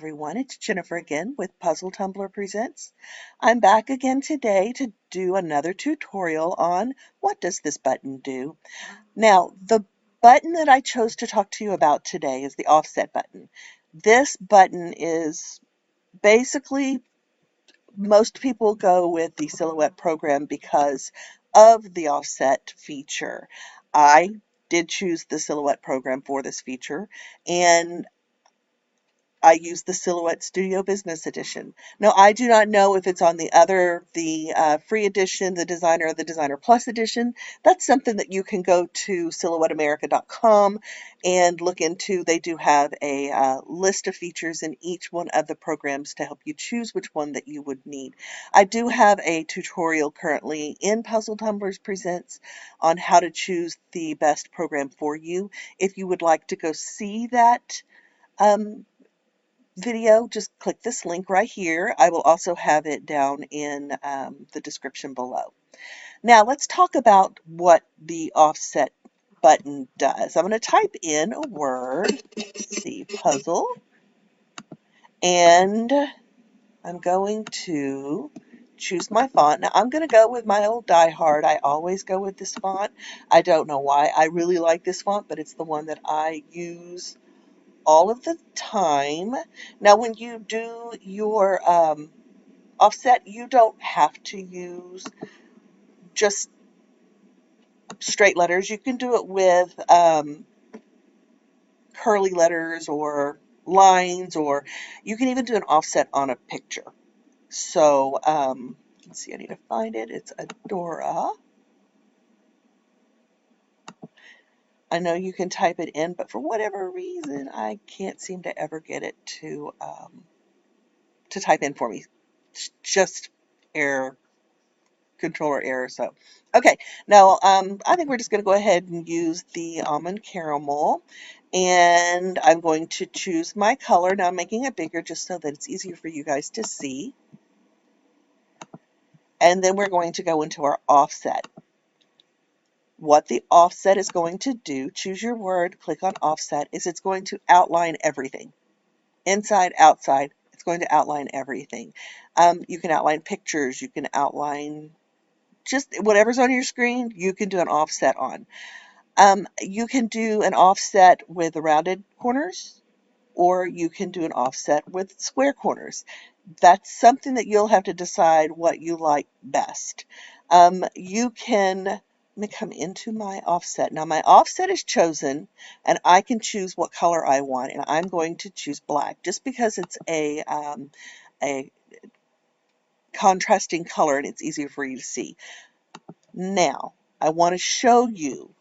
everyone, it's Jennifer again with Puzzle Tumbler Presents. I'm back again today to do another tutorial on what does this button do. Now, the button that I chose to talk to you about today is the offset button. This button is basically, most people go with the Silhouette program because of the offset feature. I did choose the Silhouette program for this feature, and I use the Silhouette Studio Business Edition. Now, I do not know if it's on the free edition, the Designer, or the Designer Plus edition. That's something that you can go to silhouetteamerica.com and look into. They do have a list of features in each one of the programs to help you choose which one that you would need. I do have a tutorial currently in Puzzle Tumblers Presents on how to choose the best program for you. If you would like to go see that, um, video, just click this link right here. I will also have it down in the description below. Now let's talk about what the offset button does. I'm going to type in a word, let's see, puzzle, and I'm going to choose my font. Now I'm going to go with my old Die Hard. I always go with this font. I don't know why. I really like this font, but it's the one that I use all of the time. Now, when you do your offset, you don't have to use just straight letters. You can do it with curly letters or lines, or you can even do an offset on a picture. So, let's see, I need to find it. It's Adora. I know you can type it in, but for whatever reason, I can't seem to ever get it to type in for me. It's just error, controller error. So, okay, now I think we're just going to go ahead and use the almond caramel, and I'm going to choose my color. Now I'm making it bigger just so that it's easier for you guys to see. And then we're going to go into our offset. What the offset is going to do, choose your word, click on offset, is it's going to outline everything. Inside, outside, it's going to outline everything. You can outline pictures, you can outline just whatever's on your screen, you can do an offset on. You can do an offset with the rounded corners, or you can do an offset with square corners. That's something that you'll have to decide what you like best. You can, let me come into my offset. Now my offset is chosen, and I can choose what color I want, and I'm going to choose black just because it's a contrasting color and it's easier for you to see. Now, I want to show you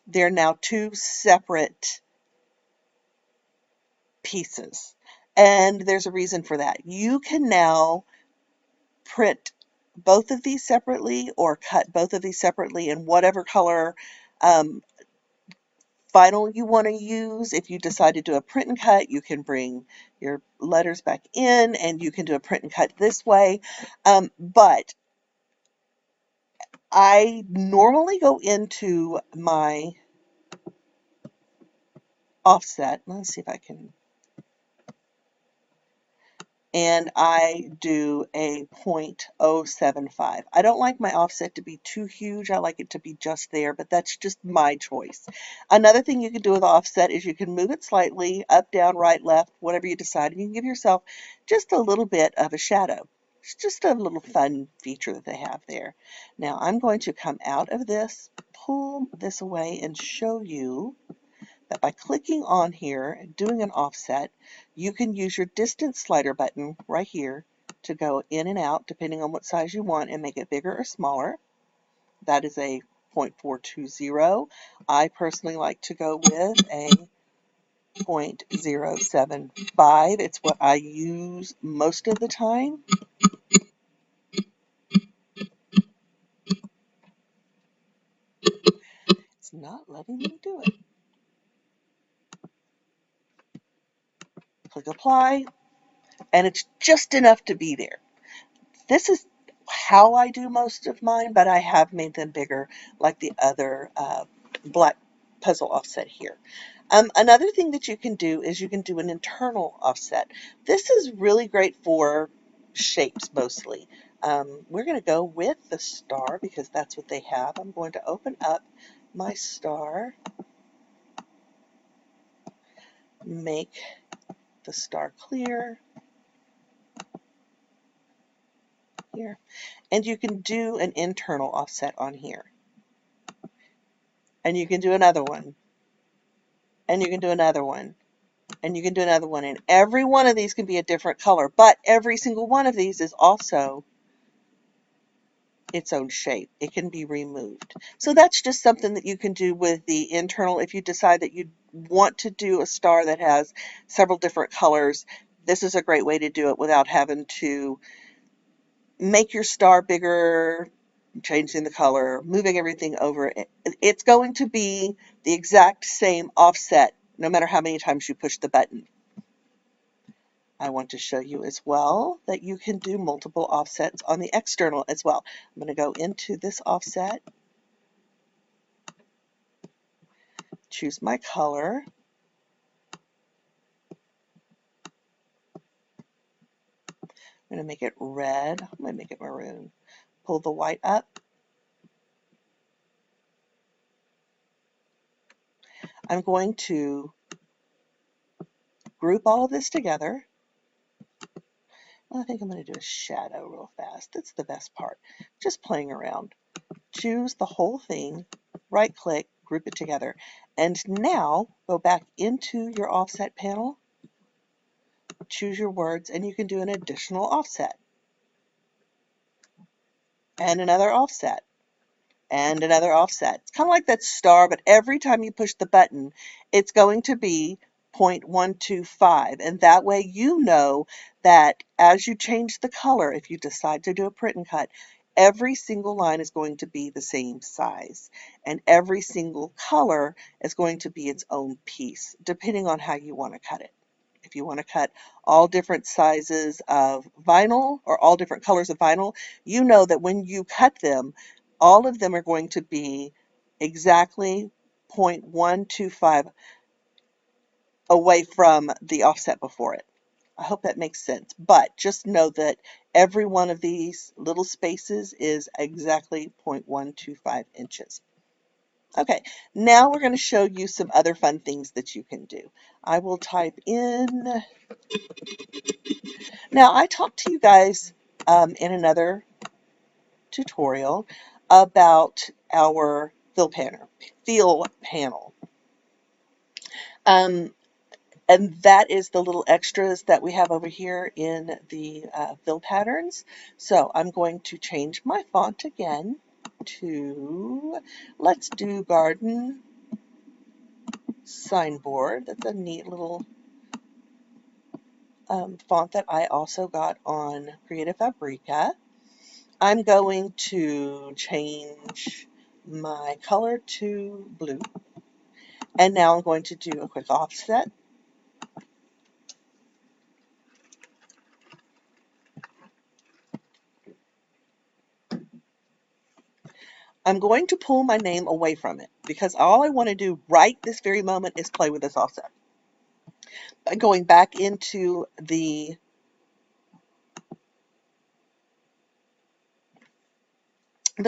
they're now two separate pieces. And there's a reason for that. You can now print both of these separately or cut both of these separately in whatever color um, vinyl you want to use. If you decide to do a print and cut, you can bring your letters back in and you can do a print and cut this way. But I normally go into my offset. Let's see if I can, and I do a 0.075. I don't like my offset to be too huge. I like it to be just there, but that's just my choice. Another thing you can do with offset is you can move it slightly up, down, right, left, whatever you decide, and you can give yourself just a little bit of a shadow. It's just a little fun feature that they have there. Now I'm going to come out of this, pull this away, and show you that by clicking on here and doing an offset, you can use your distance slider button right here to go in and out depending on what size you want and make it bigger or smaller. That is a 0.420. I personally like to go with a 0.075. It's what I use most of the time. It's not letting me do it. Click apply, and it's just enough to be there. This is how I do most of mine, but I have made them bigger like the other black puzzle offset here. Another thing that you can do is you can do an internal offset. This is really great for shapes mostly. We're going to go with the star because that's what they have. I'm going to open up my star, make the star clear here, and you can do an internal offset on here. And you can do another one, and you can do another one, and you can do another one. And every one of these can be a different color, but every single one of these is also its own shape. It can be removed. So that's just something that you can do with the internal. If you decide that you want to do a star that has several different colors, this is a great way to do it without having to make your star bigger, changing the color, moving everything over. It's going to be the exact same offset no matter how many times you push the button. I want to show you as well that you can do multiple offsets on the external as well. I'm going to go into this offset, choose my color, I'm going to make it red, I'm going to make it maroon, pull the white up, I'm going to group all of this together. I think I'm going to do a shadow real fast. That's the best part. Just playing around. Choose the whole thing, right click, group it together. And now go back into your offset panel, choose your words, and you can do an additional offset. And another offset. And another offset. It's kind of like that star, but every time you push the button, it's going to be 0.125. And that way you know that as you change the color, if you decide to do a print and cut, every single line is going to be the same size. And every single color is going to be its own piece, depending on how you want to cut it. If you want to cut all different sizes of vinyl or all different colors of vinyl, you know that when you cut them, all of them are going to be exactly 0.125 away from the offset before it. I hope that makes sense. But just know that every one of these little spaces is exactly 0.125 inches. Okay, now we're going to show you some other fun things that you can do. I will type in. Now, I talked to you guys in another tutorial about our fill panel. Um, and that is the little extras that we have over here in the fill patterns. So I'm going to change my font again to, let's do Garden Signboard. That's a neat little font that I also got on Creative Fabrica. I'm going to change my color to blue. And now I'm going to do a quick offset. I'm going to pull my name away from it because all I want to do right this very moment is play with this offset. By going back into the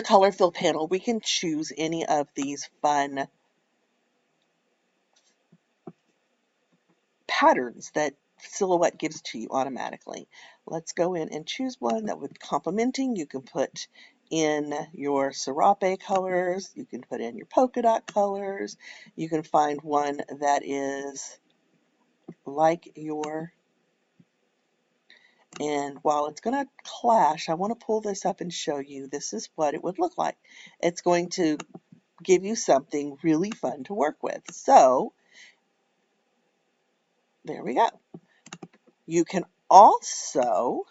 color fill panel, we can choose any of these fun patterns that Silhouette gives to you automatically. Let's go in and choose one that would complementing. You can put in your serape colors, you can put in your polka dot colors, you can find one that is like your, and while it's going to clash, I want to pull this up and show you this is what it would look like. It's going to give you something really fun to work with. So there we go. You can also,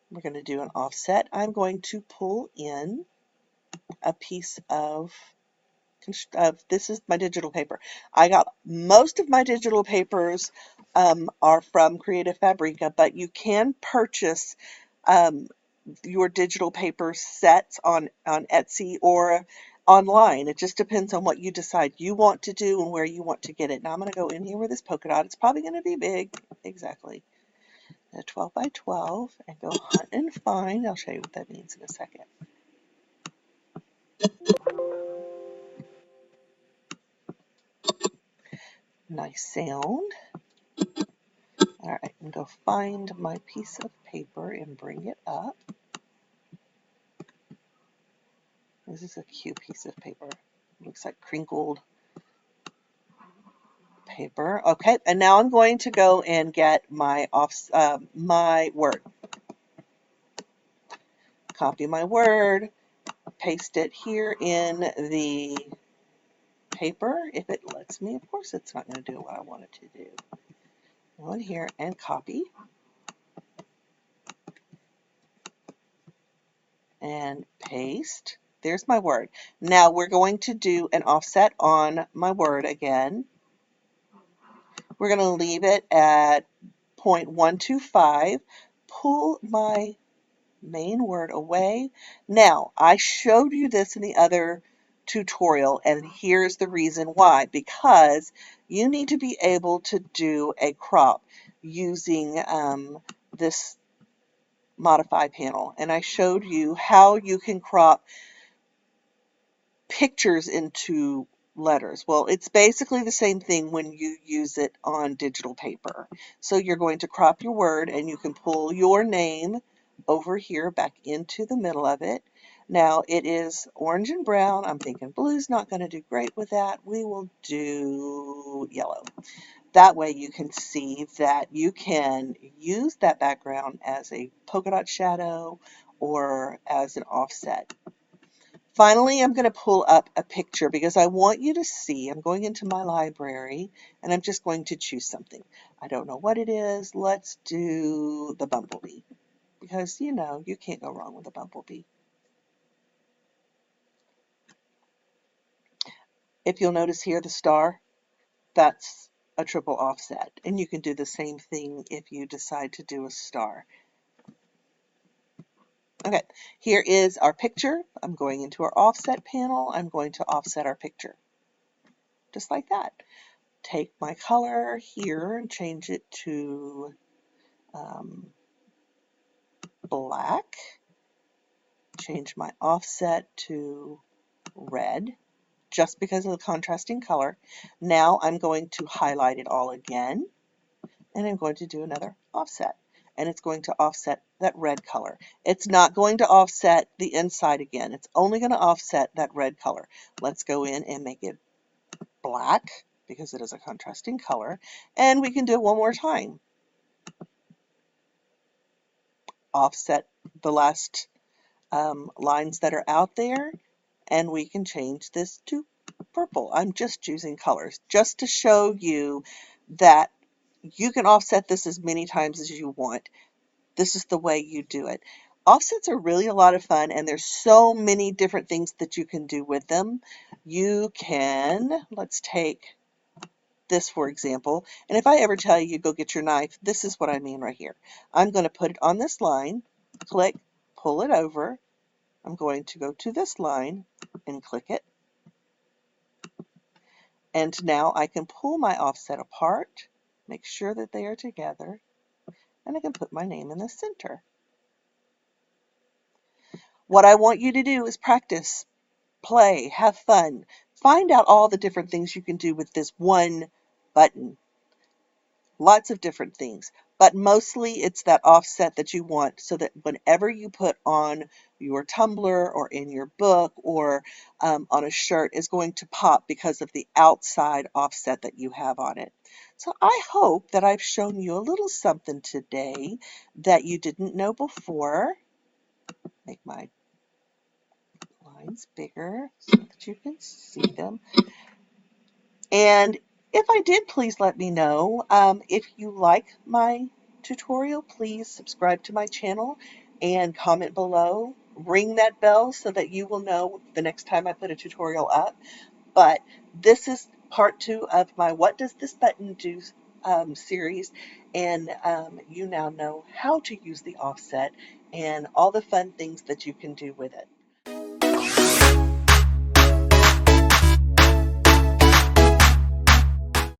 we're going to do an offset. I'm going to pull in a piece of, this is my digital paper. I got most of my digital papers are from Creative Fabrica, but you can purchase your digital paper sets on Etsy or online. It just depends on what you decide you want to do and where you want to get it. Now I'm going to go in here with this polka dot. It's probably going to be big. Exactly. A 12 by 12 and go hunt and find. I'll show you what that means in a second. Nice sound. All right, and go find my piece of paper and bring it up. This is a cute piece of paper. Looks like crinkled paper. Okay, and now I'm going to go and get my my Word. Copy my Word, paste it here in the paper if it lets me. Of course, it's not going to do what I want it to do. Go in here and copy and paste. There's my Word. Now we're going to do an offset on my Word again. We're going to leave it at 0.125. Pull my main word away. Now, I showed you this in the other tutorial, and here's the reason why. Because you need to be able to do a crop using this modify panel. And I showed you how you can crop pictures into letters. Well, it's basically the same thing when you use it on digital paper. So you're going to crop your word and you can pull your name over here back into the middle of it. Now it is orange and brown. I'm thinking blue's not going to do great with that. We will do yellow. That way you can see that you can use that background as a polka dot shadow or as an offset. Finally, I'm going to pull up a picture because I want you to see. I'm going into my library and I'm just going to choose something. I don't know what it is. Let's do the bumblebee because, you know, you can't go wrong with a bumblebee. If you'll notice here, the star, that's a triple offset. And you can do the same thing if you decide to do a star. Okay, here is our picture. I'm going into our offset panel. I'm going to offset our picture. Just like that. Take my color here and change it to black. Change my offset to red just because of the contrasting color. Now I'm going to highlight it all again and I'm going to do another offset. And it's going to offset that red color. It's not going to offset the inside again. It's only going to offset that red color. Let's go in and make it black because it is a contrasting color. And we can do it one more time. Offset the last lines that are out there, and we can change this to purple. I'm just choosing colors just to show you that you can offset this as many times as you want. This is the way you do it. Offsets are really a lot of fun, and there's so many different things that you can do with them. You can, let's take this for example, and if I ever tell you go get your knife, this is what I mean right here. I'm going to put it on this line, click, pull it over. I'm going to go to this line and click it. And now I can pull my offset apart, make sure that they are together, and I can put my name in the center. What I want you to do is practice, play, have fun. Find out all the different things you can do with this one button. Lots of different things, but mostly it's that offset that you want so that whenever you put on your tumbler or in your book or on a shirt is going to pop because of the outside offset that you have on it. So I hope that I've shown you a little something today that you didn't know before. Make my lines bigger so that you can see them. And if I did, please let me know. If you like my tutorial, please subscribe to my channel and comment below. Ring that bell so that you will know the next time I put a tutorial up. But this is part 2 of my What Does This Button Do series. And you now know how to use the offset and all the fun things that you can do with it.